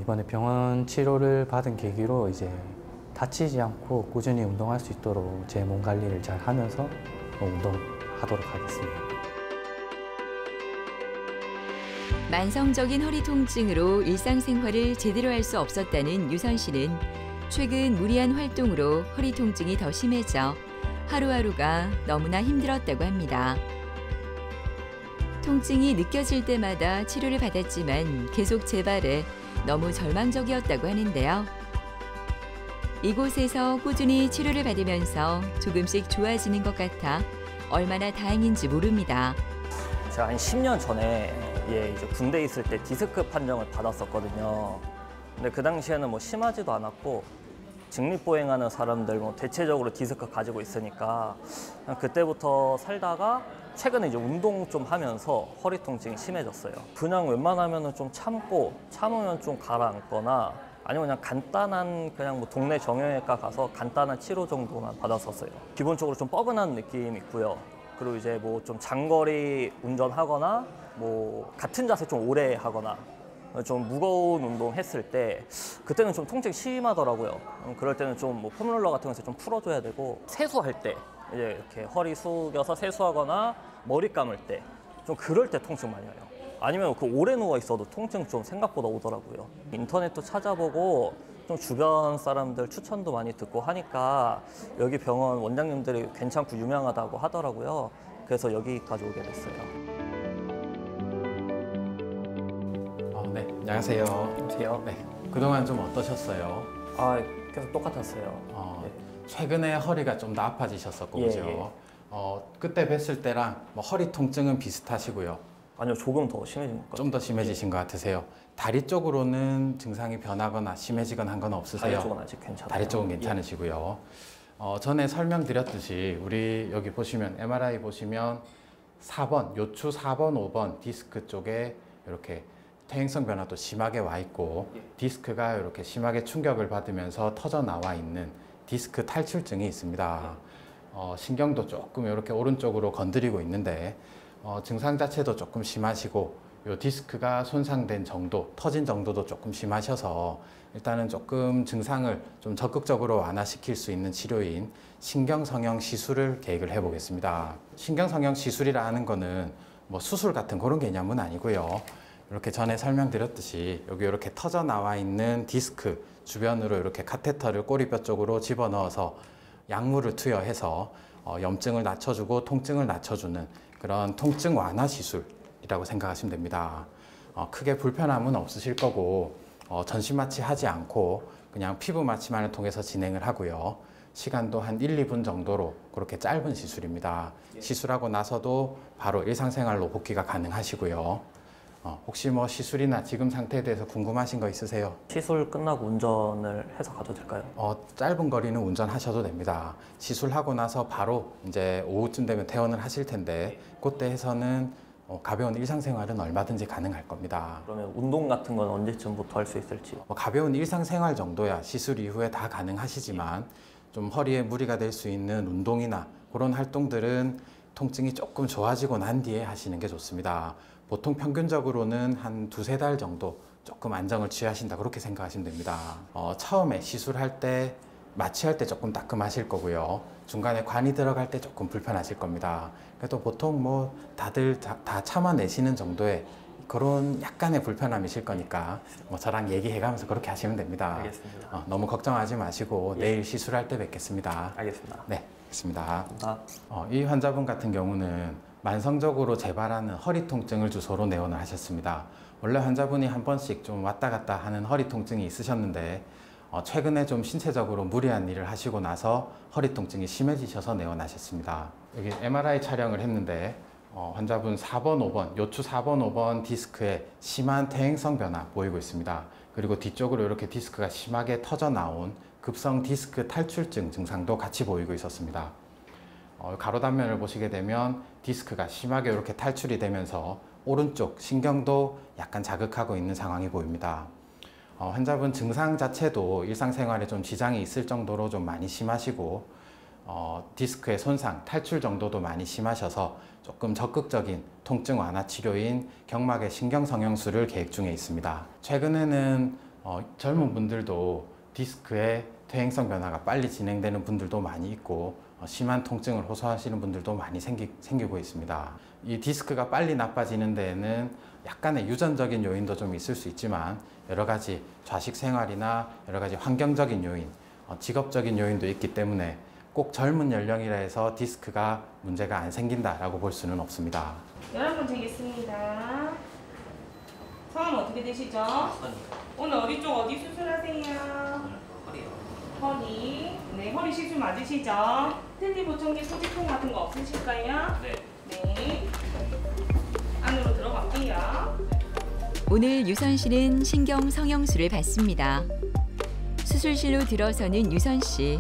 이번에 병원 치료를 받은 계기로 이제 다치지 않고 꾸준히 운동할 수 있도록 제 몸 관리를 잘 하면서 운동하도록 하겠습니다. 만성적인 허리 통증으로 일상생활을 제대로 할 수 없었다는 유선 씨는 최근 무리한 활동으로 허리 통증이 더 심해져 하루하루가 너무나 힘들었다고 합니다. 통증이 느껴질 때마다 치료를 받았지만 계속 재발해 너무 절망적이었다고 하는데요. 이곳에서 꾸준히 치료를 받으면서 조금씩 좋아지는 것 같아 얼마나 다행인지 모릅니다. 제가 한 10년 전에 이제 군대에 있을 때 디스크 판정을 받았었거든요. 근데 그 당시에는 뭐 심하지도 않았고 직립보행하는 사람들 뭐 대체적으로 디스크 가지고 있으니까 그때부터 살다가 최근에 이제 운동 좀 하면서 허리 통증이 심해졌어요. 그냥 웬만하면은 좀 참으면 좀 가라앉거나 아니면 그냥 간단한 그냥 뭐 동네 정형외과 가서 간단한 치료 정도만 받았었어요. 기본적으로 좀 뻐근한 느낌이 있고요. 그리고 이제 뭐 좀 장거리 운전하거나 뭐 같은 자세 좀 오래 하거나 좀 무거운 운동 했을 때 그때는 좀 통증이 심하더라고요. 그럴 때는 좀 뭐 폼롤러 같은 거에서 좀 풀어줘야 되고 세수할 때 이제 이렇게 허리 숙여서 세수하거나 머리 감을 때 좀 그럴 때 통증 많이 와요. 아니면 그 오래 누워 있어도 통증 좀 생각보다 오더라고요. 인터넷도 찾아보고 좀 주변 사람들 추천도 많이 듣고 하니까 여기 병원 원장님들이 괜찮고 유명하다고 하더라고요. 그래서 여기까지 오게 됐어요. 네, 안녕하세요. 안녕하세요. 네, 그동안 좀 어떠셨어요? 계속 똑같았어요. 네. 최근에 허리가 좀 더 아파지셨었고, 예, 그죠? 예. 그때 뵀을 때랑 뭐 허리 통증은 비슷하시고요. 아니요, 조금 더 심해진 것 같아요. 좀 더 심해지신 것 같으세요. 다리 쪽으로는 증상이 변하거나 심해지거나 한 건 없으세요? 다리 쪽은 아직 괜찮아요. 다리 쪽은 괜찮으시고요. 전에 설명드렸듯이 우리 여기 보시면 MRI 보시면 4번, 요추 4번, 5번 디스크 쪽에 이렇게 퇴행성 변화도 심하게 와 있고 디스크가 이렇게 심하게 충격을 받으면서 터져 나와 있는 디스크 탈출증이 있습니다. 신경도 조금 이렇게 오른쪽으로 건드리고 있는데 증상 자체도 조금 심하시고 요 디스크가 손상된 정도, 터진 정도도 조금 심하셔서 일단은 조금 증상을 좀 적극적으로 완화시킬 수 있는 치료인 신경성형 시술을 계획을 해보겠습니다. 신경성형 시술이라 하는 거는 뭐 수술 같은 그런 개념은 아니고요. 이렇게 전에 설명드렸듯이 여기 이렇게 터져 나와 있는 디스크 주변으로 이렇게 카테터를 꼬리뼈 쪽으로 집어넣어서 약물을 투여해서 염증을 낮춰주고 통증을 낮춰주는 그런 통증 완화 시술이라고 생각하시면 됩니다. 크게 불편함은 없으실 거고 전신 마취 하지 않고 그냥 피부 마취만을 통해서 진행을 하고요. 시간도 한 1, 2분 정도로 그렇게 짧은 시술입니다. 시술하고 나서도 바로 일상생활로 복귀가 가능하시고요. 혹시 뭐 시술이나 지금 상태에 대해서 궁금하신 거 있으세요? 시술 끝나고 운전을 해서 가도 될까요? 짧은 거리는 운전하셔도 됩니다. 시술하고 나서 바로 이제 오후쯤 되면 퇴원을 하실 텐데 그때 해서는 가벼운 일상생활은 얼마든지 가능할 겁니다. 그러면 운동 같은 건 언제쯤부터 할 수 있을지? 가벼운 일상생활 정도야 시술 이후에 다 가능하시지만 좀 허리에 무리가 될 수 있는 운동이나 그런 활동들은 통증이 조금 좋아지고 난 뒤에 하시는 게 좋습니다. 보통 평균적으로는 한 2~3달 정도 조금 안정을 취하신다 그렇게 생각하시면 됩니다. 처음에 시술할 때 마취할 때 조금 따끔하실 거고요. 중간에 관이 들어갈 때 조금 불편하실 겁니다. 그래도 보통 뭐 다들 다 참아내시는 정도의 그런 약간의 불편함이실 거니까 뭐 저랑 얘기해가면서 그렇게 하시면 됩니다. 알겠습니다. 너무 걱정하지 마시고 내일 시술할 때 뵙겠습니다. 알겠습니다. 네, 알겠습니다. 감사합니다. 이 환자분 같은 경우는 만성적으로 재발하는 허리 통증을 주소로 내원을 하셨습니다. 원래 환자분이 한 번씩 좀 왔다 갔다 하는 허리 통증이 있으셨는데 최근에 좀 신체적으로 무리한 일을 하시고 나서 허리 통증이 심해지셔서 내원하셨습니다. 여기 MRI 촬영을 했는데 환자분 4번, 5번, 요추 4번, 5번 디스크에 심한 퇴행성 변화 보이고 있습니다. 그리고 뒤쪽으로 이렇게 디스크가 심하게 터져 나온 급성 디스크 탈출증 증상도 같이 보이고 있었습니다. 가로 단면을 보시게 되면 디스크가 심하게 이렇게 탈출이 되면서 오른쪽 신경도 약간 자극하고 있는 상황이 보입니다. 환자분 증상 자체도 일상생활에 좀 지장이 있을 정도로 좀 많이 심하시고 디스크의 손상, 탈출 정도도 많이 심하셔서 조금 적극적인 통증 완화 치료인 경막의 신경성형술을 계획 중에 있습니다. 최근에는 젊은 분들도 디스크의 퇴행성 변화가 빨리 진행되는 분들도 많이 있고 심한 통증을 호소하시는 분들도 많이 생기고 있습니다. 이 디스크가 빨리 나빠지는 데에는 약간의 유전적인 요인도 좀 있을 수 있지만 여러 가지 좌식 생활이나 여러 가지 환경적인 요인, 직업적인 요인도 있기 때문에 꼭 젊은 연령이라 해서 디스크가 문제가 안 생긴다라고 볼 수는 없습니다. 11번 재겠습니다. 성함 어떻게 되시죠? 오늘 어디 쪽 어디 수술하세요? 허리. 네, 허리 시술 맞으시죠? 텐디 보청기 소지품 같은 거 없으실까요? 네. 안으로 들어갈게요. 오늘 유선 씨는 신경 성형술을 받습니다. 수술실로 들어서는 유선 씨.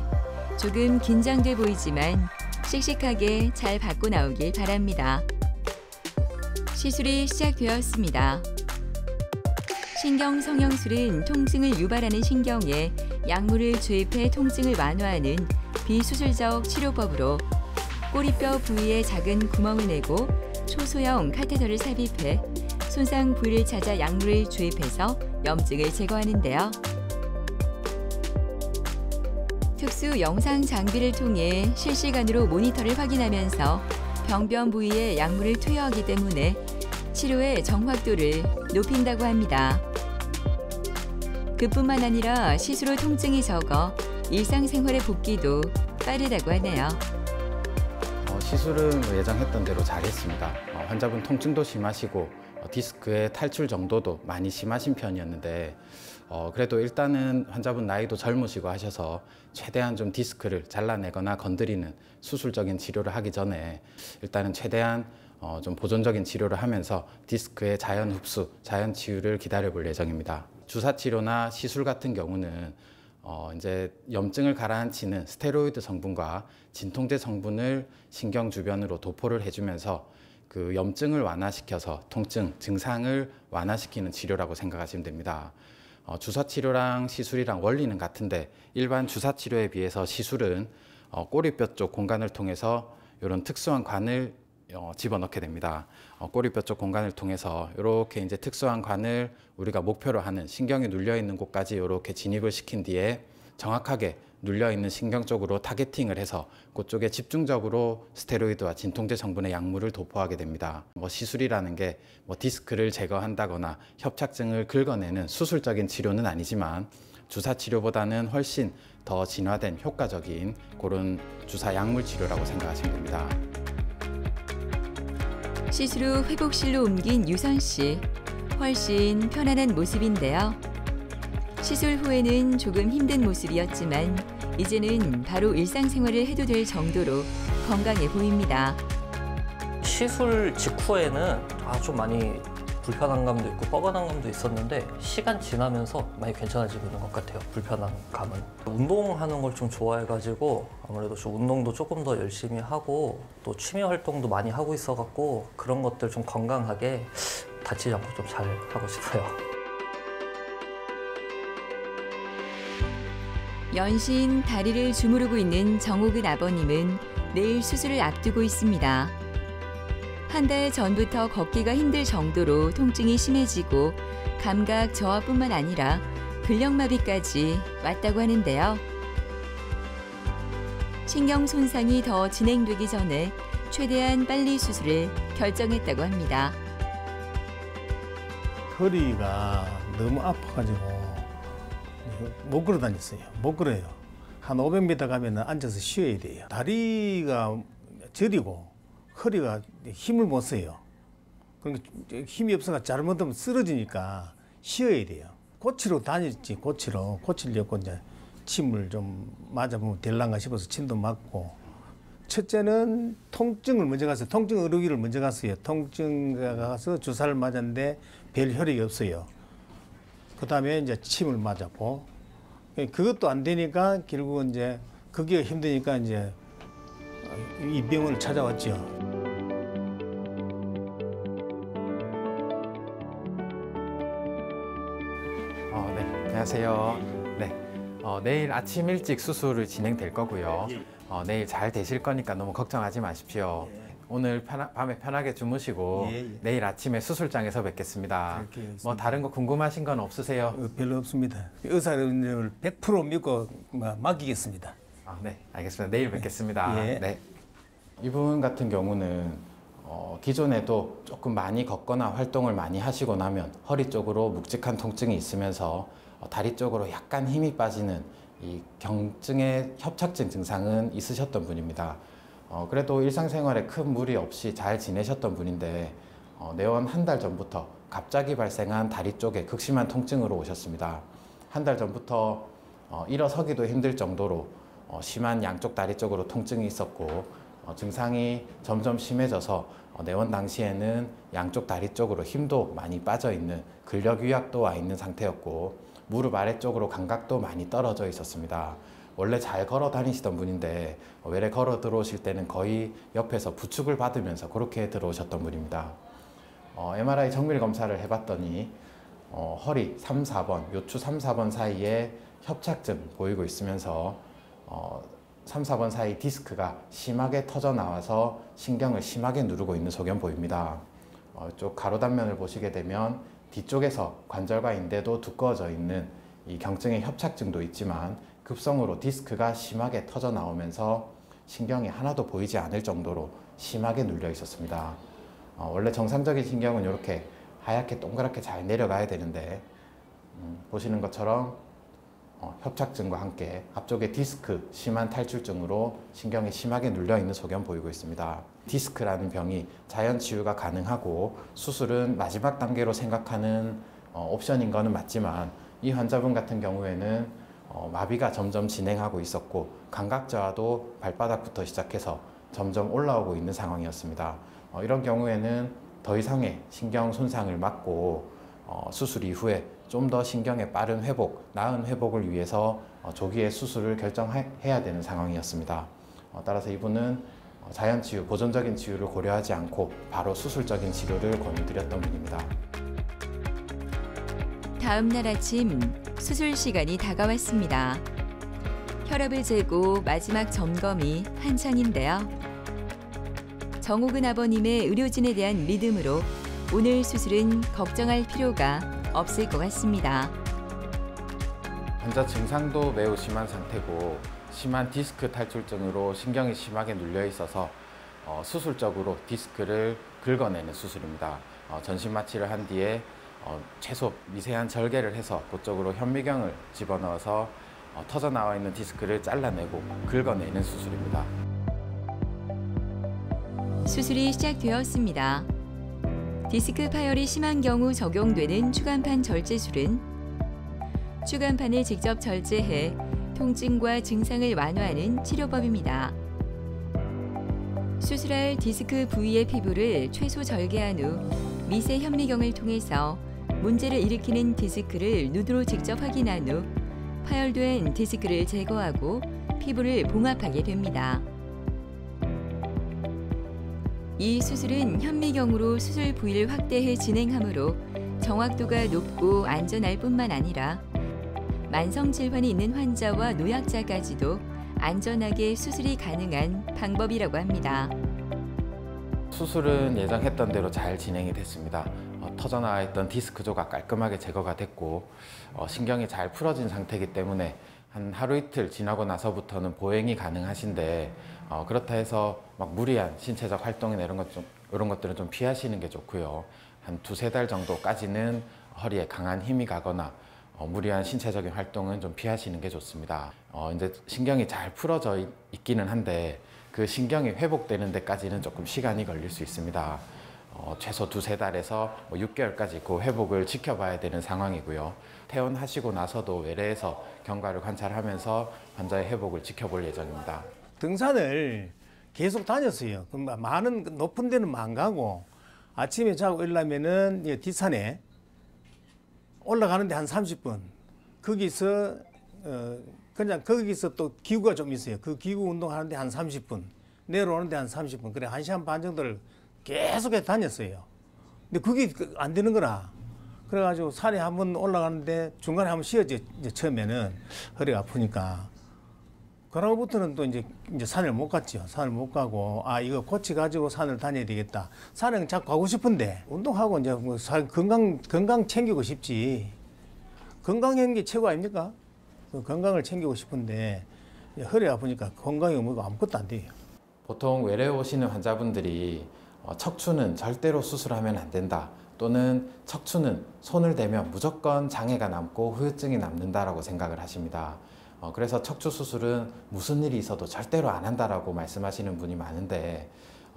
조금 긴장돼 보이지만 씩씩하게 잘 받고 나오길 바랍니다. 시술이 시작되었습니다. 신경 성형술은 통증을 유발하는 신경에 약물을 주입해 통증을 완화하는 비수술적 치료법으로 꼬리뼈 부위에 작은 구멍을 내고 초소형 카테터를 삽입해 손상 부위를 찾아 약물을 주입해서 염증을 제거하는데요. 특수 영상 장비를 통해 실시간으로 모니터를 확인하면서 병변 부위에 약물을 투여하기 때문에 치료의 정확도를 높인다고 합니다. 그뿐만 아니라 시술 후 통증이 적어 일상생활의 복귀도 빠르다고 하네요. 시술은 예정했던 대로 잘했습니다. 환자분 통증도 심하시고 디스크의 탈출 정도도 많이 심하신 편이었는데 그래도 일단은 환자분 나이도 젊으시고 하셔서 최대한 좀 디스크를 잘라내거나 건드리는 수술적인 치료를 하기 전에 일단은 최대한 좀 보존적인 치료를 하면서 디스크의 자연 흡수, 자연 치유를 기다려 볼 예정입니다. 주사 치료나 시술 같은 경우는 이제 염증을 가라앉히는 스테로이드 성분과 진통제 성분을 신경 주변으로 도포를 해주면서 그 염증을 완화시켜서 통증, 증상을 완화시키는 치료라고 생각하시면 됩니다. 주사 치료랑 시술이랑 원리는 같은데 일반 주사 치료에 비해서 시술은 꼬리뼈 쪽 공간을 통해서 이런 특수한 관을 집어넣게 됩니다. 꼬리뼈 쪽 공간을 통해서 이렇게 이제 특수한 관을 우리가 목표로 하는 신경이 눌려 있는 곳까지 이렇게 진입을 시킨 뒤에 정확하게 눌려 있는 신경 쪽으로 타겟팅을 해서 그쪽에 집중적으로 스테로이드와 진통제 성분의 약물을 도포하게 됩니다. 시술이라는 게 디스크를 제거한다거나 협착증을 긁어내는 수술적인 치료는 아니지만 주사 치료보다는 훨씬 더 진화된 효과적인 그런 주사 약물 치료라고 생각하시면 됩니다. 시술 후 회복실로 옮긴 유선 씨. 훨씬 편안한 모습인데요. 시술 후에는 조금 힘든 모습이었지만 이제는 바로 일상생활을 해도 될 정도로 건강해 보입니다. 시술 직후에는 좀 많이 불편한 감도 있고 뻐근한 감도 있었는데 시간 지나면서 많이 괜찮아지고 있는 것 같아요. 불편한 감은. 운동하는 걸 좀 좋아해가지고 아무래도 좀 운동도 조금 더 열심히 하고 또 취미 활동도 많이 하고 있어갖고 그런 것들 좀 건강하게 다치지 않고 좀 잘 하고 싶어요. 연신 다리를 주무르고 있는 정옥은 아버님은 내일 수술을 앞두고 있습니다. 한 달 전부터 걷기가 힘들 정도로 통증이 심해지고 감각 저하뿐만 아니라 근력마비까지 왔다고 하는데요. 신경 손상이 더 진행되기 전에 최대한 빨리 수술을 결정했다고 합니다. 허리가 너무 아파가지고 못 걸어 다녔어요. 못 걸어요. 한 500m 가면 앉아서 쉬어야 돼요. 다리가 저리고 허리가 힘을 못 써요. 그러니까 힘이 없어서 잘못하면 쓰러지니까 쉬어야 돼요. 고치러 다녔지, 고치러. 고치려고 이제 침을 좀 맞아보면 될란가 싶어서 침도 맞고. 첫째는 통증을 먼저 갔어요. 통증 의료기를 먼저 갔어요. 통증 가서 주사를 맞았는데 별 효력이 없어요. 그 다음에 이제 침을 맞았고. 그것도 안 되니까 결국은 이제 그게 힘드니까 이제 이 병원을 찾아왔죠. 네, 안녕하세요. 네, 내일 아침 일찍 수술을 진행될 거고요. 내일 잘 되실 거니까 너무 걱정하지 마십시오. 오늘 밤에 편하게 주무시고 내일 아침에 수술장에서 뵙겠습니다. 뭐 다른 거 궁금하신 건 없으세요? 별로 없습니다. 의사를 100% 믿고 맡기겠습니다. 네, 알겠습니다. 내일 뵙겠습니다. 예. 네. 이분 같은 경우는 기존에도 조금 많이 걷거나 활동을 많이 하시고 나면 허리 쪽으로 묵직한 통증이 있으면서 다리 쪽으로 약간 힘이 빠지는 이 경증의 협착증 증상은 있으셨던 분입니다. 그래도 일상생활에 큰 무리 없이 잘 지내셨던 분인데 내원 한 달 전부터 갑자기 발생한 다리 쪽에 극심한 통증으로 오셨습니다. 한 달 전부터 일어서기도 힘들 정도로 심한 양쪽 다리 쪽으로 통증이 있었고 증상이 점점 심해져서 내원 당시에는 양쪽 다리 쪽으로 힘도 많이 빠져 있는 근력 위약도 와 있는 상태였고 무릎 아래쪽으로 감각도 많이 떨어져 있었습니다. 원래 잘 걸어 다니시던 분인데 외래 걸어 들어오실 때는 거의 옆에서 부축을 받으면서 그렇게 들어오셨던 분입니다. MRI 정밀 검사를 해봤더니 허리 3, 4번, 요추 3, 4번 사이에 협착증 보이고 있으면서 3, 4번 사이 디스크가 심하게 터져 나와서 신경을 심하게 누르고 있는 소견 보입니다. 이쪽 가로 단면을 보시게 되면 뒤쪽에서 관절과 인대도 두꺼워져 있는 이 경증의 협착증도 있지만 급성으로 디스크가 심하게 터져 나오면서 신경이 하나도 보이지 않을 정도로 심하게 눌려 있었습니다. 원래 정상적인 신경은 이렇게 하얗게 동그랗게 잘 내려가야 되는데 보시는 것처럼 협착증과 함께 앞쪽에 디스크 심한 탈출증으로 신경이 심하게 눌려 있는 소견 보이고 있습니다. 디스크라는 병이 자연 치유가 가능하고 수술은 마지막 단계로 생각하는 옵션인 거는 맞지만 이 환자분 같은 경우에는 마비가 점점 진행하고 있었고 감각 저하도 발바닥부터 시작해서 점점 올라오고 있는 상황이었습니다. 이런 경우에는 더 이상의 신경 손상을 막고 수술 이후에 좀 더 신경의 빠른 회복, 나은 회복을 위해서 조기에 수술을 결정해야 되는 상황이었습니다. 따라서 이분은 자연치유, 보존적인 치유를 고려하지 않고 바로 수술적인 치료를 권유드렸던 분입니다. 다음 날 아침 수술 시간이 다가왔습니다. 혈압을 재고 마지막 점검이 한창인데요. 정옥은 아버님의 의료진에 대한 믿음으로 오늘 수술은 걱정할 필요가 없을 것 같습니다. 환자 증상도 매우 심한 상태고 심한 디스크 탈출증으로 신경이 심하게 눌려 있어서 수술적으로 디스크를 긁어내는 수술입니다. 전신 마취를 한 뒤에 최소 미세한 절개를 해서 그쪽으로 현미경을 집어넣어서 터져 나와 있는 디스크를 잘라내고 긁어내는 수술입니다. 수술이 시작되었습니다. 디스크 파열이 심한 경우 적용되는 추간판 절제술은 추간판을 직접 절제해 통증과 증상을 완화하는 치료법입니다. 수술할 디스크 부위의 피부를 최소 절개한 후 미세 현미경을 통해서 문제를 일으키는 디스크를 눈으로 직접 확인한 후 파열된 디스크를 제거하고 피부를 봉합하게 됩니다. 이 수술은 현미경으로 수술 부위를 확대해 진행하므로 정확도가 높고 안전할 뿐만 아니라 만성 질환이 있는 환자와 노약자까지도 안전하게 수술이 가능한 방법이라고 합니다. 수술은 예정했던 대로 잘 진행이 됐습니다. 터져나와 있던 디스크 조각 깔끔하게 제거가 됐고 신경이 잘 풀어진 상태이기 때문에 한 하루 이틀 지나고 나서부터는 보행이 가능하신데 그렇다 해서 막 무리한 신체적 활동이나 이런 것들은 좀 피하시는 게 좋고요. 한 2-3달 정도까지는 허리에 강한 힘이 가거나 무리한 신체적인 활동은 좀 피하시는 게 좋습니다. 이제 신경이 잘 풀어져 있기는 한데 그 신경이 회복되는 데까지는 조금 시간이 걸릴 수 있습니다. 최소 2-3달에서 6개월까지 그 회복을 지켜봐야 되는 상황이고요. 퇴원하시고 나서도 외래에서 경과를 관찰하면서 환자의 회복을 지켜볼 예정입니다. 등산을 계속 다녔어요. 많은 높은 데는 안 가고 아침에 자고 일어나면은 뒷산에 올라가는데 한 30분. 거기서 그냥 거기서 또 기구가 좀 있어요. 그 기구 운동하는데 한 30분. 내려오는데 한 30분. 그래 1시간 반 정도를 계속해서 다녔어요. 근데 그게 안 되는 거라. 그래가지고 산에 한번 올라가는데 중간에 한번 쉬어져 처음에는 허리가 아프니까. 그러고부터는 또 이제 산을 못 갔죠. 산을 못 가고 이거 고쳐가지고 산을 다녀야 되겠다. 산에 자꾸 가고 싶은데 운동하고 이제 뭐 건강 챙기고 싶지. 건강한 게 최고 아닙니까? 건강을 챙기고 싶은데 허리가 아프니까 건강이 뭐고 아무것도 안 돼요. 보통 외래에 오시는 환자분들이 척추는 절대로 수술하면 안 된다. 또는 척추는 손을 대면 무조건 장애가 남고 후유증이 남는다라고 생각을 하십니다. 그래서 척추 수술은 무슨 일이 있어도 절대로 안 한다라고 말씀하시는 분이 많은데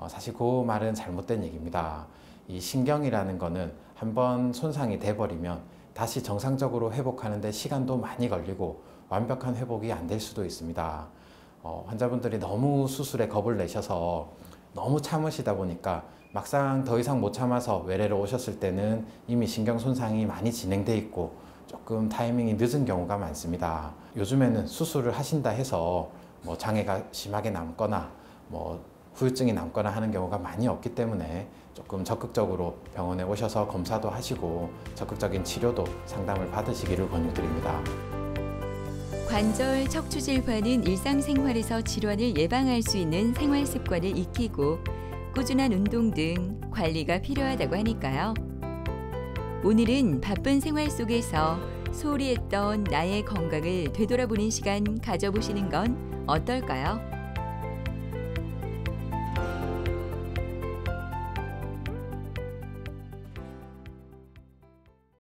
사실 그 말은 잘못된 얘기입니다. 이 신경이라는 거는 한번 손상이 돼버리면 다시 정상적으로 회복하는데 시간도 많이 걸리고 완벽한 회복이 안 될 수도 있습니다. 환자분들이 너무 수술에 겁을 내셔서 너무 참으시다 보니까 막상 더 이상 못 참아서 외래로 오셨을 때는 이미 신경 손상이 많이 진행돼 있고 조금 타이밍이 늦은 경우가 많습니다. 요즘에는 수술을 하신다 해서 뭐 장애가 심하게 남거나 뭐 후유증이 남거나 하는 경우가 많이 없기 때문에 조금 적극적으로 병원에 오셔서 검사도 하시고 적극적인 치료도 상담을 받으시기를 권유드립니다. 관절 척추 질환은 일상생활에서 질환을 예방할 수 있는 생활 습관을 익히고 꾸준한 운동 등 관리가 필요하다고 하니까요. 오늘은 바쁜 생활 속에서 소홀히 했던 나의 건강을 되돌아보는 시간 가져보시는 건 어떨까요?